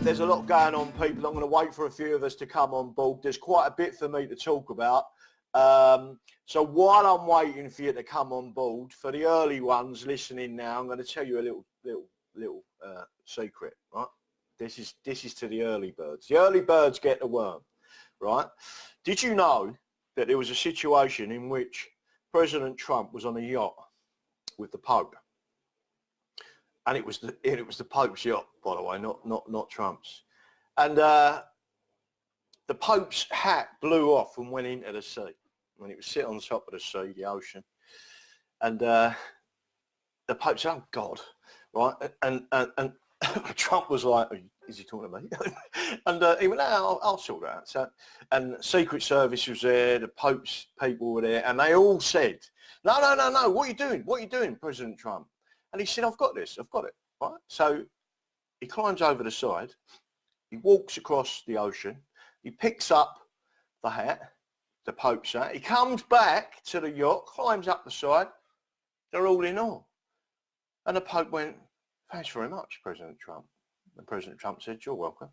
There's a lot going on, people. I'm going to wait for a few of us to come on board. There's quite a bit for me to talk about. So while I'm waiting for you to come on board, for the early ones listening now, I'm going to tell you a little secret, right? This is to the early birds. The early birds get the worm, right? Did you know that there was a situation in which President Trump was on a yacht with the Pope? And it was the Pope's yacht, by the way, not Trump's. And the Pope's hat blew off and went into the sea. When it was sitting on top of the sea, the ocean. And the Pope said, "Oh God," right? And Trump was like, "Is he talking to me?" And he went, "No, I'll sort that out." So, and Secret Service was there, the Pope's people were there, and they all said, "No, what are you doing? What are you doing, President Trump?" And he said, I've got it, right? So he climbs over the side, he walks across the ocean, he picks up the hat, the Pope's hat, he comes back to the yacht, climbs up the side, they're all in awe. And the Pope went, "Thanks very much, President Trump." And President Trump said, "You're welcome."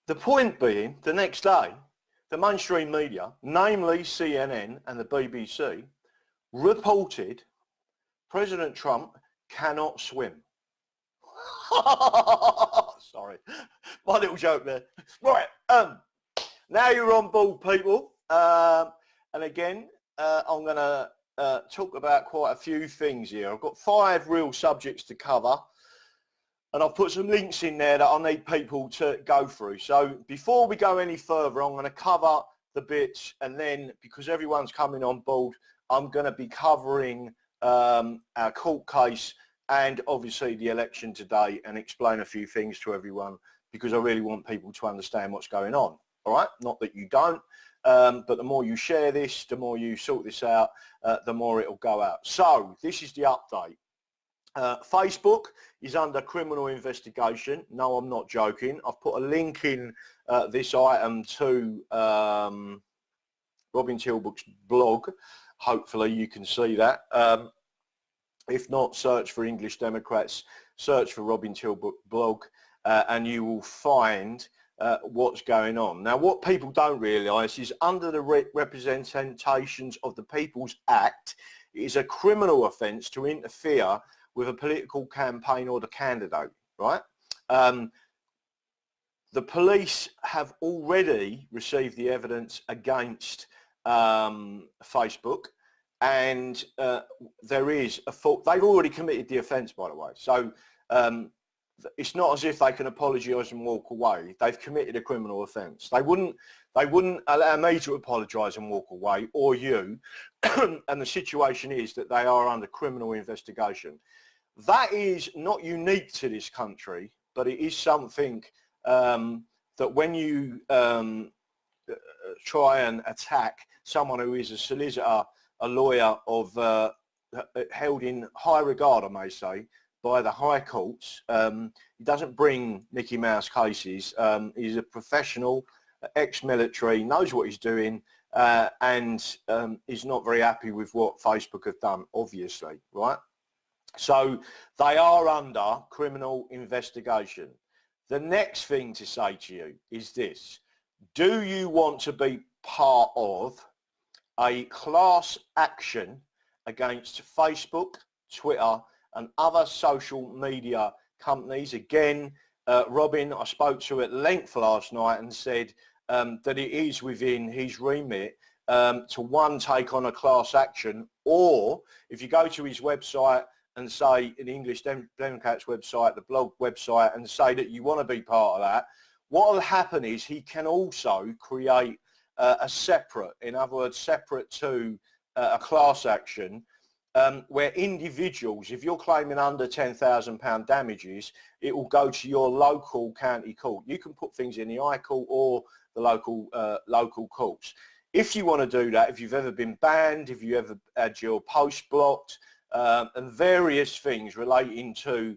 The point being, the next day, the mainstream media, namely CNN and the BBC, reported President Trump cannot swim. Sorry, my little joke there. Right, now you're on board, people. And again, I'm going to talk about quite a few things here. I've got 5 real subjects to cover, and I've put some links in there that I need people to go through. So before we go any further, I'm going to cover the bits, and then because everyone's coming on board, I'm going to be covering our court case and obviously the election today, and explain a few things to everyone, because I really want people to understand what's going on. All right, not that you don't, but the more you share this, the more you sort this out, the more it'll go out. So this is the update. Facebook is under criminal investigation. No, I'm not joking. I've put a link in this item to Robin Tilbrook's blog. Hopefully you can see that. If not, search for English Democrats, search for Robin Tilbrook blog, and you will find what's going on. Now, what people don't realise is under the Representations of the People's Act, it is a criminal offence to interfere with a political campaign or the candidate, right? The police have already received the evidence against Facebook, and there is a fault. They've already committed the offence, by the way. So it's not as if they can apologise and walk away. They've committed a criminal offence. They wouldn't allow me to apologise and walk away, or you. And the situation is that they are under criminal investigation. That is not unique to this country, but it is something that when you try and attack someone who is a solicitor, a lawyer of held in high regard, I may say, by the high courts. He doesn't bring Mickey Mouse cases. He's a professional, ex-military, knows what he's doing, and is not very happy with what Facebook have done, obviously, right? So they are under criminal investigation. The next thing to say to you is this: do you want to be part of a class action against Facebook, Twitter, and other social media companies? Again, Robin, I spoke to at length last night and said that it is within his remit to, one, take on a class action, or if you go to his website and say, in English Democrats website, the blog website, and say that you want to be part of that, what will happen is he can also create a separate, in other words, separate to a class action, where individuals, if you're claiming under £10,000 damages, it will go to your local county court. You can put things in the High Court or the local courts. If you want to do that, if you've ever been banned, if you ever had your post blocked, and various things relating to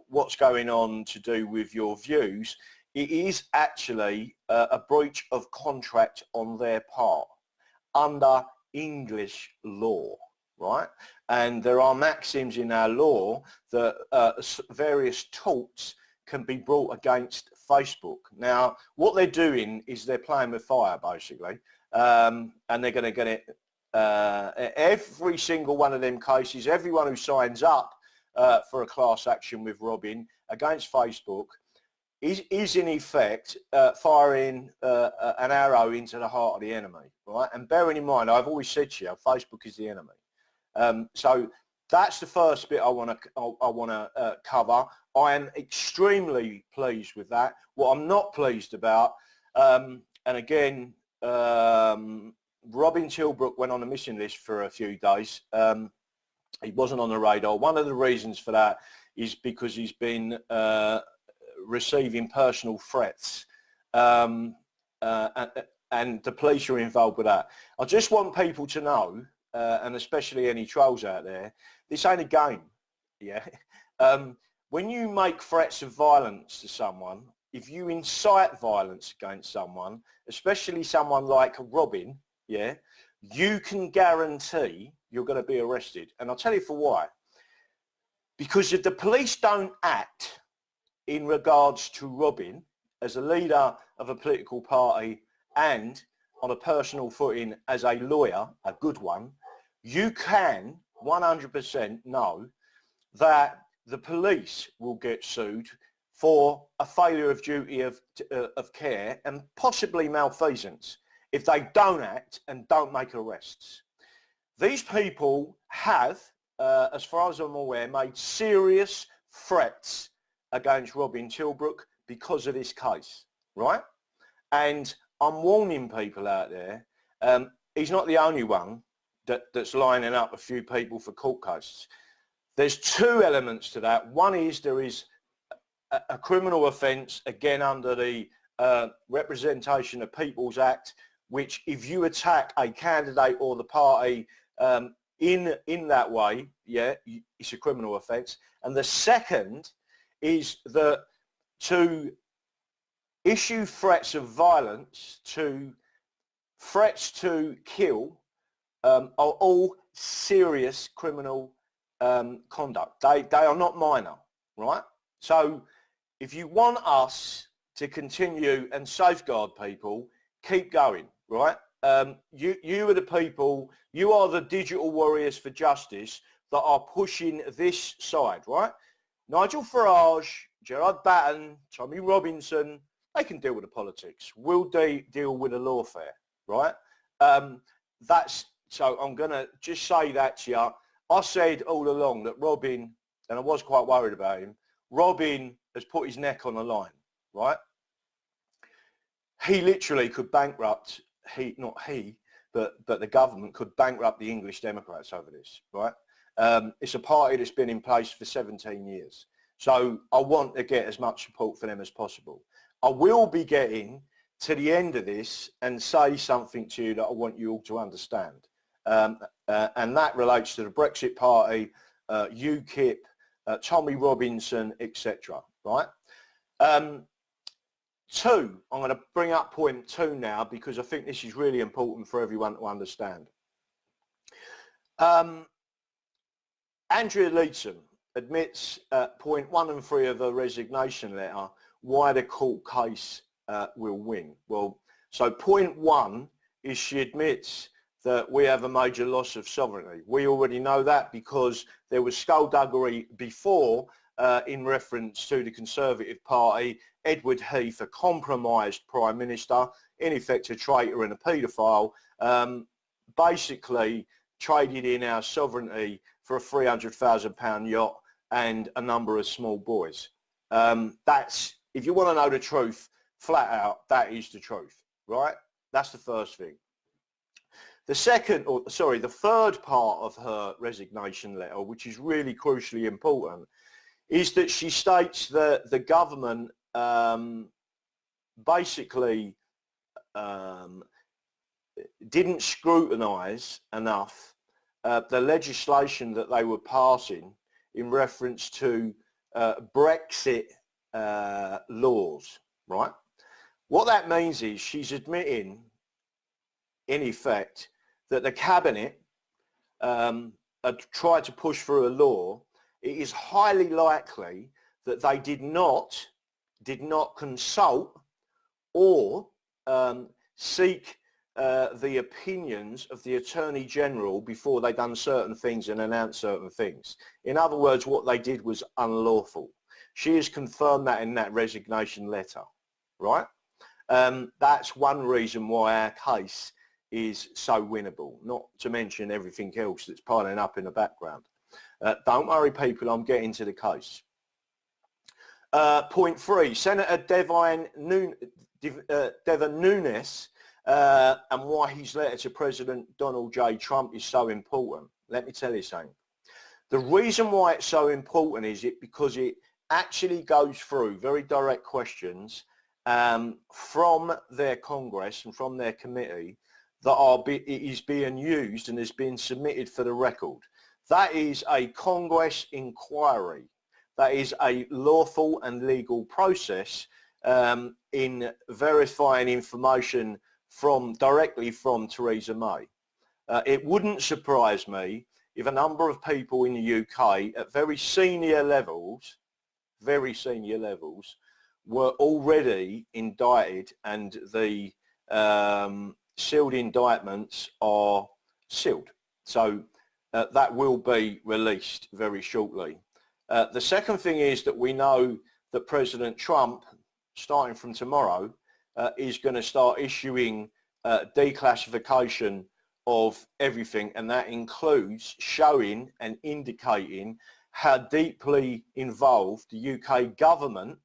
what's going on to do with your views, it is actually a breach of contract on their part under English law. right? And there are maxims in our law that various torts can be brought against Facebook. Now, what they're doing is they're playing with fire, basically, and they're going to get it. Every single one of them cases, everyone who signs up for a class action with Robin against Facebook is in effect firing an arrow into the heart of the enemy, right? And bearing in mind, I've always said to you, Facebook is the enemy. So that's the first bit I want to cover. I am extremely pleased with that. What I'm not pleased about, and again, Robin Tilbrook went on a missing list for a few days. He wasn't on the radar. One of the reasons for that is because he's been receiving personal threats, and the police are involved with that. I just want people to know, and especially any trolls out there, this ain't a game. Yeah. When you make threats of violence to someone, if you incite violence against someone, especially someone like Robin, yeah, you can guarantee you're going to be arrested. And I'll tell you for why. Because if the police don't act in regards to Robin as a leader of a political party and on a personal footing as a lawyer, a good one, you can 100% know that the police will get sued for a failure of duty of care and possibly malfeasance if they don't act and don't make arrests. These people have, as far as I'm aware, made serious threats against Robin Tilbrook because of this case, right? And I'm warning people out there, he's not the only one that's lining up a few people for court cases. There's two elements to that. One is there is a criminal offence, again under the Representation of People's Act, which if you attack a candidate or the party in that way, yeah, it's a criminal offence. And the second is that to issue threats of violence, to threats to kill, are all serious criminal conduct. They are not minor, right? So if you want us to continue and safeguard people, keep going, right? You are the people, you are the digital warriors for justice that are pushing this side, right? Nigel Farage, Gerard Batten, Tommy Robinson, they can deal with the politics. We'll deal with the lawfare, right? So I'm going to just say that to you. I said all along that Robin, and I was quite worried about him, Robin has put his neck on the line, right? He literally could bankrupt, but the government could bankrupt the English Democrats over this, right? It's a party that's been in place for 17 years. So I want to get as much support for them as possible. I will be getting to the end of this and say something to you that I want you all to understand. And that relates to the Brexit Party, UKIP, Tommy Robinson, etc. Right? Two, I'm going to bring up point 2 now because I think this is really important for everyone to understand. Andrea Leadsom admits point 1 and 3 of her resignation letter why the court case will win. Well, so point 1 is she admits that we have a major loss of sovereignty. We already know that because there was skullduggery before in reference to the Conservative Party. Edward Heath, a compromised Prime Minister, in effect a traitor and a paedophile, basically traded in our sovereignty for a £300,000 yacht and a number of small boys. That's, if you want to know the truth, flat out, that is the truth, right? That's the first thing. The third part of her resignation letter, which is really crucially important, is that she states that the government basically didn't scrutinise enough the legislation that they were passing in reference to Brexit laws, right? What that means is she's admitting, in effect, that the cabinet tried to push through a law, it is highly likely that they did not consult or seek the opinions of the Attorney General before they done certain things and announced certain things. In other words, what they did was unlawful. She has confirmed that in that resignation letter, right? That's one reason why our case is so winnable, not to mention everything else that's piling up in the background. Don't worry, people, I'm getting to the case. Point 3, Senator Devon Nunes and why his letter to President Donald J. Trump is so important. Let me tell you something. The reason why it's so important is because it actually goes through very direct questions from their Congress and from their committee that is being used and has been submitted for the record. That is a Congress inquiry. That is a lawful and legal process in verifying information directly from Theresa May. It wouldn't surprise me if a number of people in the UK at very senior levels, were already indicted, and the sealed indictments are sealed. So that will be released very shortly. The second thing is that we know that President Trump, starting from tomorrow, is going to start issuing declassification of everything, and that includes showing and indicating how deeply involved the UK government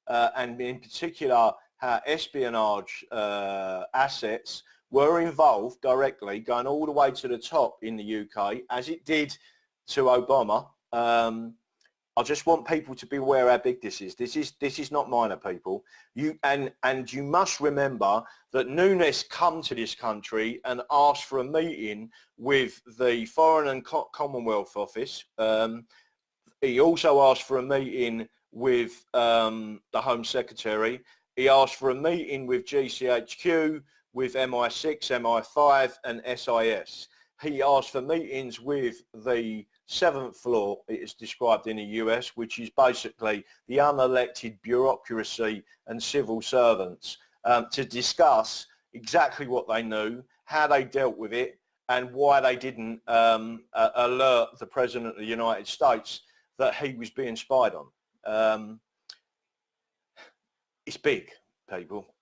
and in particular how espionage assets were involved directly, going all the way to the top in the UK, as it did to Obama. I just want people to be aware how big this is. This is not minor, people. You must remember that Nunes come to this country and asked for a meeting with the Foreign and Commonwealth Office. He also asked for a meeting with the Home Secretary. He asked for a meeting with GCHQ, with MI6, MI5 and SIS. He asked for meetings with the 7th floor, it is described in the US, which is basically the unelected bureaucracy and civil servants, to discuss exactly what they knew, how they dealt with it, and why they didn't alert the President of the United States that he was being spied on. It's big, people.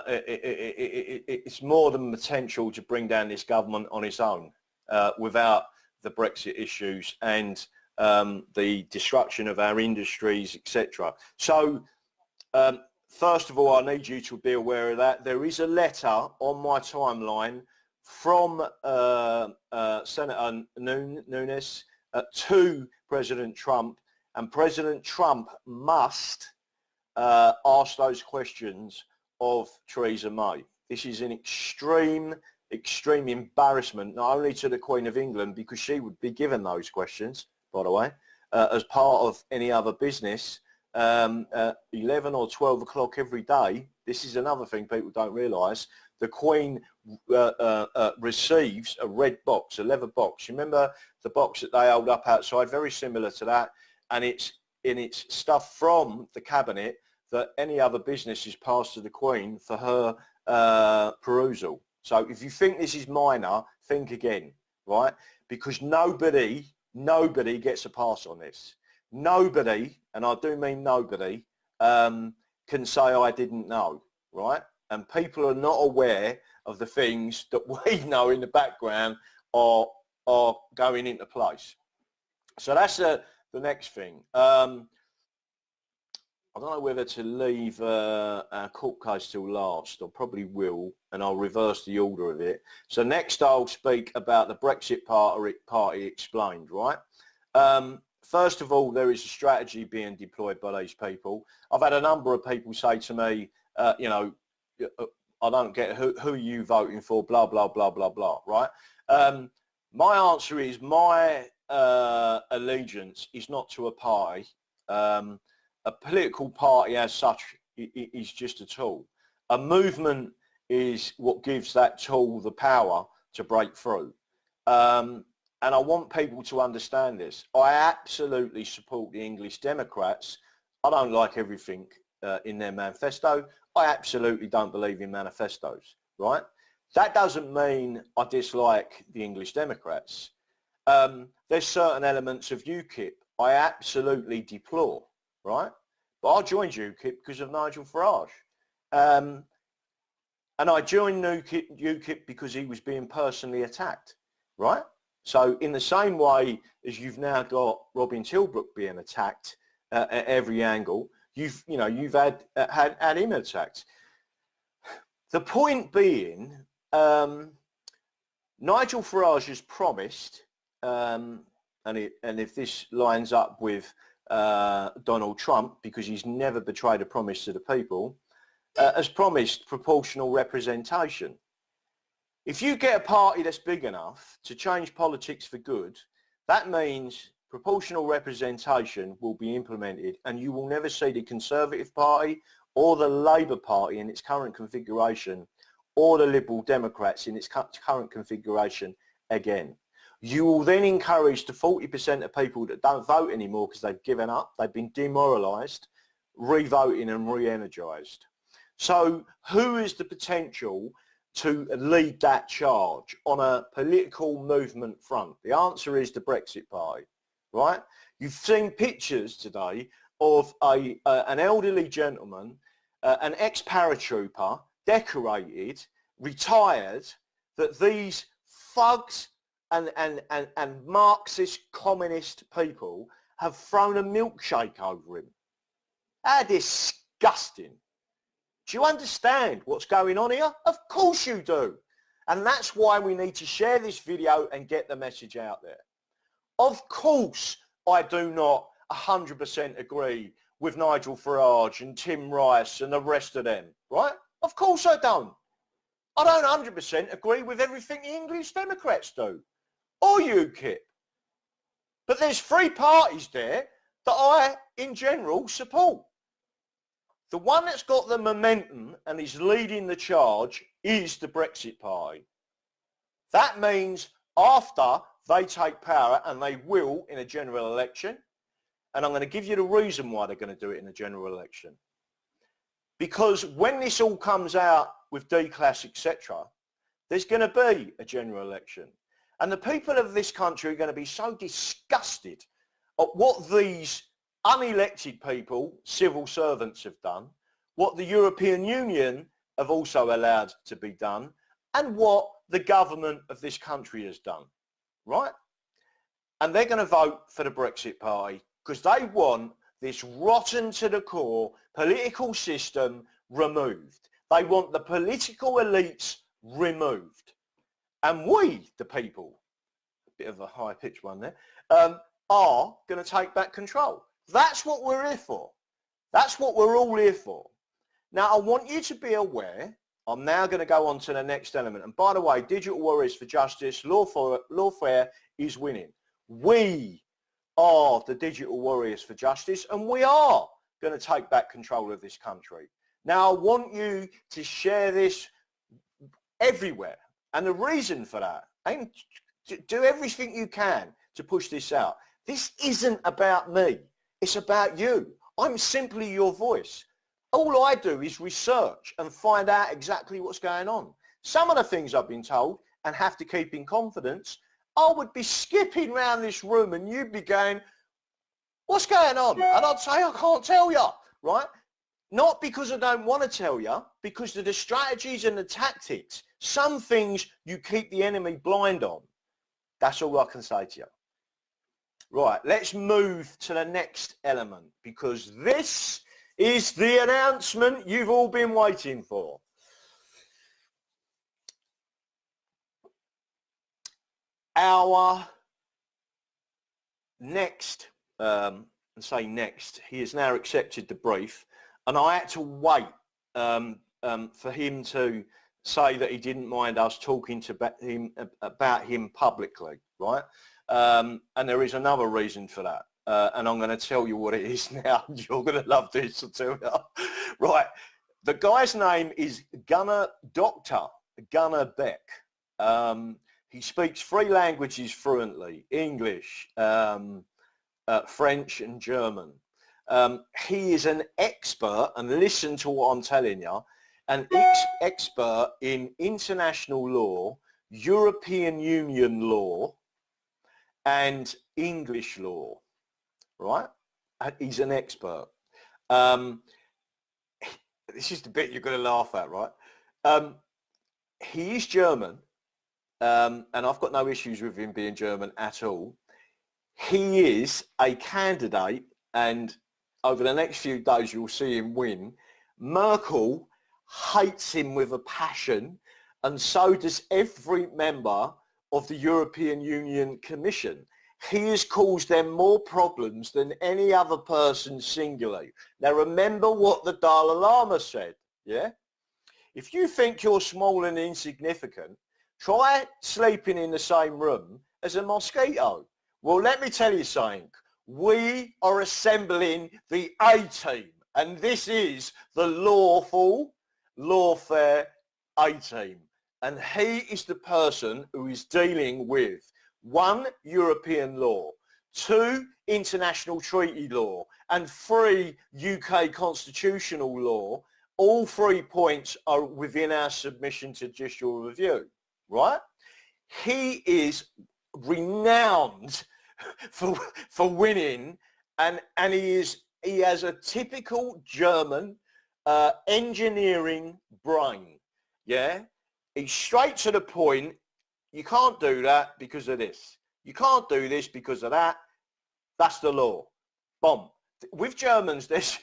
It's more than potential to bring down this government on its own without the Brexit issues and the destruction of our industries, etc. So first of all, I need you to be aware of that. There is a letter on my timeline from Senator Nunes to President Trump, and President Trump must ask those questions of Theresa May. This is an extreme embarrassment, not only to the Queen of England, because she would be given those questions, by the way, as part of any other business, 11 or 12 o'clock every day. This is another thing people don't realise. The Queen receives a red box, a leather box. You remember the box that they hold up outside? Very similar to that. And it's stuff from the cabinet that any other business is passed to the Queen for her perusal. So if you think this is minor, think again, right? Because nobody gets a pass on this. Nobody, and I do mean nobody, can say I didn't know, right? And people are not aware of the things that we know in the background are going into place. So that's the next thing. I don't know whether to leave our court case till last. I probably will, and I'll reverse the order of it. So next I'll speak about the Brexit party explained, right? First of all, there is a strategy being deployed by these people. I've had a number of people say to me, you know, I don't get who are you voting for, blah, blah, blah, blah, blah, right? My answer is my allegiance is not to a party. A political party as such is just a tool. A movement is what gives that tool the power to break through. and I want people to understand this. I absolutely support the English Democrats. I don't like everything in their manifesto. I absolutely don't believe in manifestos, right? That doesn't mean I dislike the English Democrats. There's certain elements of UKIP I absolutely deplore, right? But I joined UKIP because of Nigel Farage. And I joined UKIP because he was being personally attacked, right? So in the same way as you've now got Robin Tilbrook being attacked at every angle, you've had him attacked. The point being, Nigel Farage has promised, and if this lines up with Donald Trump, because he's never betrayed a promise to the people, has promised proportional representation. If you get a party that's big enough to change politics for good, that means proportional representation will be implemented, and you will never see the Conservative Party or the Labour Party in its current configuration or the Liberal Democrats in its current configuration again. You will then encourage the 40% of people that don't vote anymore because they've given up, they've been demoralised, re-voting and re-energised. So who is the potential to lead that charge on a political movement front? The answer is the Brexit Party, right? You've seen pictures today of an elderly gentleman, an ex-paratrooper, decorated, retired, that these thugs and Marxist communist people have thrown a milkshake over him. How disgusting. Do you understand what's going on here? Of course you do. And that's why we need to share this video and get the message out there. Of course, I do not 100% agree with Nigel Farage and Tim Rice and the rest of them, right? Of course I don't. I don't 100% agree with everything the English Democrats do, or UKIP. But there's three parties there that I, in general, support. The one that's got the momentum and is leading the charge is the Brexit Party. That means after they take power, and they will in a general election, and I'm going to give you the reason why they're going to do it in a general election. Because when this all comes out with D-Class, etc., there's going to be a general election. And the people of this country are going to be so disgusted at what these unelected people, civil servants, have done, what the European Union have also allowed to be done, and what the government of this country has done, right? And they're going to vote for the Brexit Party because they want this rotten to the core political system removed. They want the political elites removed. And we, the people, a bit of a high-pitched one there, are going to take back control. That's what we're here for. That's what we're all here for. Now, I want you to be aware, I'm now going to go on to the next element. And by the way, Digital Warriors for Justice, Lawfare is winning. We are the Digital Warriors for Justice, and we are going to take back control of this country. Now, I want you to share this everywhere. And the reason for that, and do everything you can to push this out. This isn't about me. It's about you. I'm simply your voice. All I do is research and find out exactly what's going on. Some of the things I've been told and have to keep in confidence, I would be skipping around this room and you'd be going, what's going on? And I'd say, I can't tell you, right? Not because I don't want to tell you, because of the strategies and the tactics. Some things you keep the enemy blind on. That's all I can say to you. Right, let's move to the next element, because this is the announcement you've all been waiting for. Our next, he has now accepted the brief, and I had to wait for him to say that he didn't mind us talking about him publicly, right? And there is another reason for that. And I'm going to tell you what it is now. You're going to love this, I'll tell you. Right. The guy's name is Dr. Gunnar Beck. He speaks 3 languages fluently: English, French and German. He is an expert, and listen to what I'm telling you, an expert in international law, European Union law and English law, right? He's an expert. This is the bit you're going to laugh at, right? He is German, and I've got no issues with him being German at all. He is a candidate, and over the next few days you'll see him win. Merkel hates him with a passion, and so does every member of the European Union Commission. He has caused them more problems than any other person singularly. Now remember what the Dalai Lama said, yeah? If you think you're small and insignificant, try sleeping in the same room as a mosquito. Well, let me tell you something. We are assembling the A-team, and this is the lawfare A-team. And he is the person who is dealing with 1, European law, 2, international treaty law, and 3, UK constitutional law. All 3 points are within our submission to judicial review, right? He is renowned for winning, and he has a typical German engineering brain, yeah? He's straight to the point. You can't do that because of this. You can't do this because of that. That's the law. Boom. With Germans, there's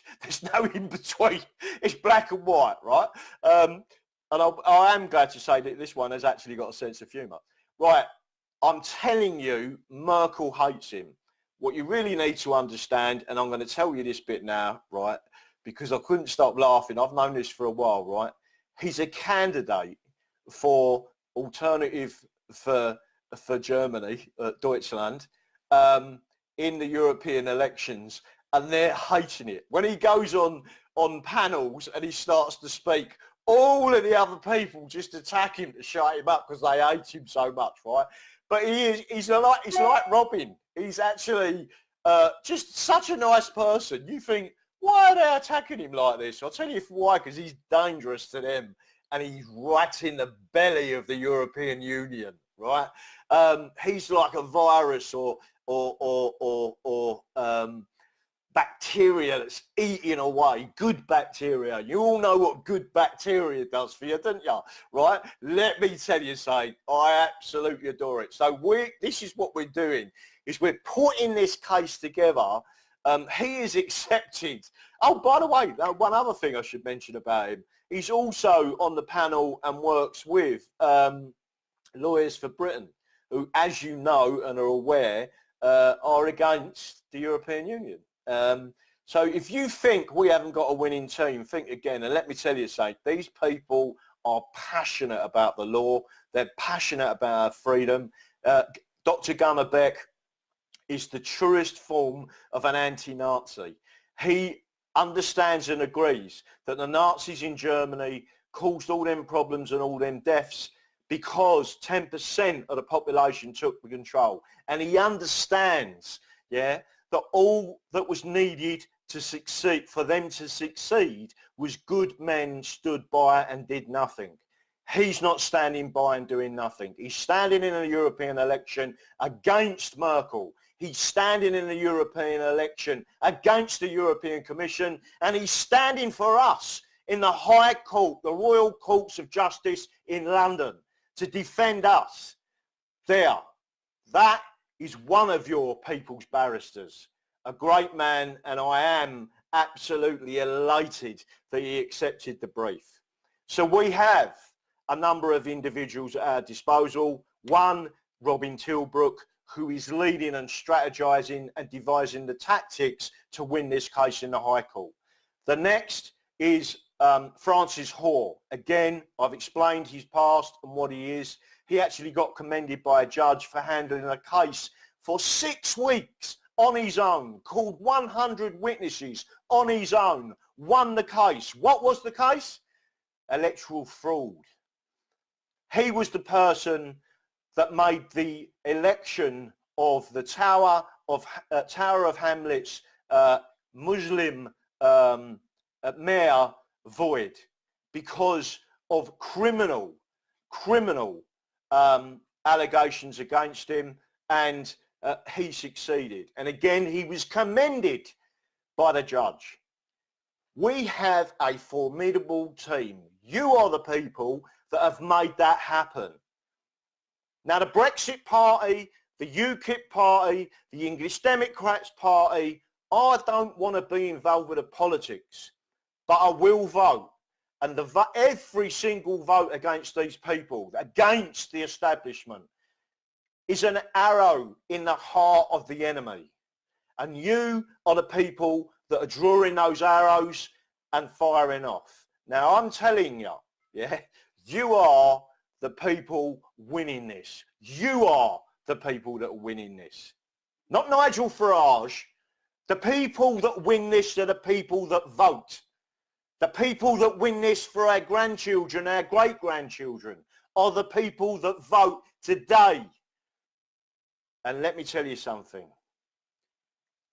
no in between. It's black and white, right? And I am glad to say that this one has actually got a sense of humour. Right, I'm telling you, Merkel hates him. What you really need to understand, and I'm going to tell you this bit now, right, because I couldn't stop laughing. I've known this for a while, right? He's a candidate for alternative for Germany, Deutschland, in the European elections, and they're hating it. When he goes on panels and he starts to speak, all of the other people just attack him to shut him up because they hate him so much, right? But he's like Robin. He's actually just such a nice person. You think, why are they attacking him like this? I'll tell you why, because he's dangerous to them, and he's right in the belly of the European Union, right? He's like a virus or bacteria that's eating away, good bacteria. You all know what good bacteria does for you, don't you? Right? Let me tell you something. I absolutely adore it. So this is what we're doing, is we're putting this case together. He is accepted. Oh, by the way, one other thing I should mention about him. He's also on the panel and works with Lawyers for Britain, who, as you know and are aware, are against the European Union. So if you think we haven't got a winning team, think again. And let me tell you something, these people are passionate about the law. They're passionate about our freedom. Dr. Gunnar Beck is the truest form of an anti-Nazi. He understands and agrees that the Nazis in Germany caused all them problems and all them deaths because 10% of the population took the control. And he understands, yeah, that all that was needed to succeed, for them to succeed, was good men stood by and did nothing. He's not standing by and doing nothing. He's standing in a European election against Merkel. He's standing in the European election against the European Commission, and he's standing for us in the High Court, the Royal Courts of Justice in London, to defend us. There. That is one of your people's barristers, a great man, and I am absolutely elated that he accepted the brief. So we have a number of individuals at our disposal. One, Robin Tilbrook, who is leading and strategizing and devising the tactics to win this case in the High Court. The next is Francis Hoare. Again, I've explained his past and what he is. He actually got commended by a judge for handling a case for 6 weeks on his own, called 100 witnesses on his own, won the case. What was the case? Electoral fraud. He was the person that made the election of the Tower of Hamlet's Muslim mayor void because of criminal allegations against him, and he succeeded. And again, he was commended by the judge. We have a formidable team. You are the people that have made that happen. Now, the Brexit Party, the UKIP Party, the English Democrats Party, I don't want to be involved with the politics, but I will vote. And every single vote against these people, against the establishment, is an arrow in the heart of the enemy. And you are the people that are drawing those arrows and firing off. Now, I'm telling you, yeah, you are the people winning this. You are the people that are winning this. Not Nigel Farage. The people that win this are the people that vote. The people that win this for our grandchildren, our great-grandchildren, are the people that vote today. And let me tell you something.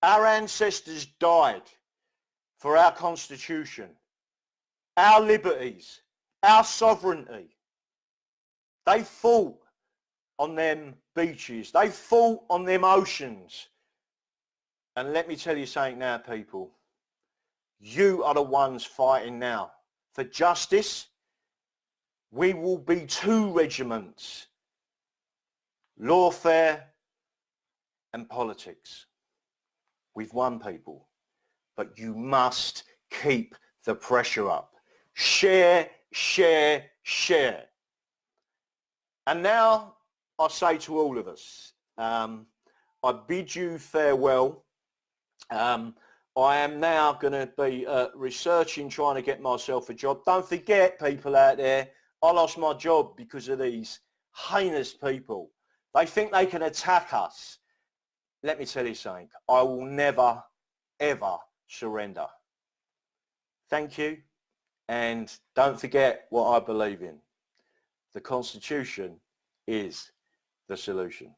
Our ancestors died for our constitution, our liberties, our sovereignty. They fought on them beaches. They fought on them oceans. And let me tell you something now, people. You are the ones fighting now for justice. We will be 2 regiments, lawfare and politics, with 1 people. But you must keep the pressure up. Share, share, share. And now I say to all of us, I bid you farewell. I am now going to be researching, trying to get myself a job. Don't forget, people out there, I lost my job because of these heinous people. They think they can attack us. Let me tell you something. I will never, ever surrender. Thank you. And don't forget what I believe in. The Constitution is the solution.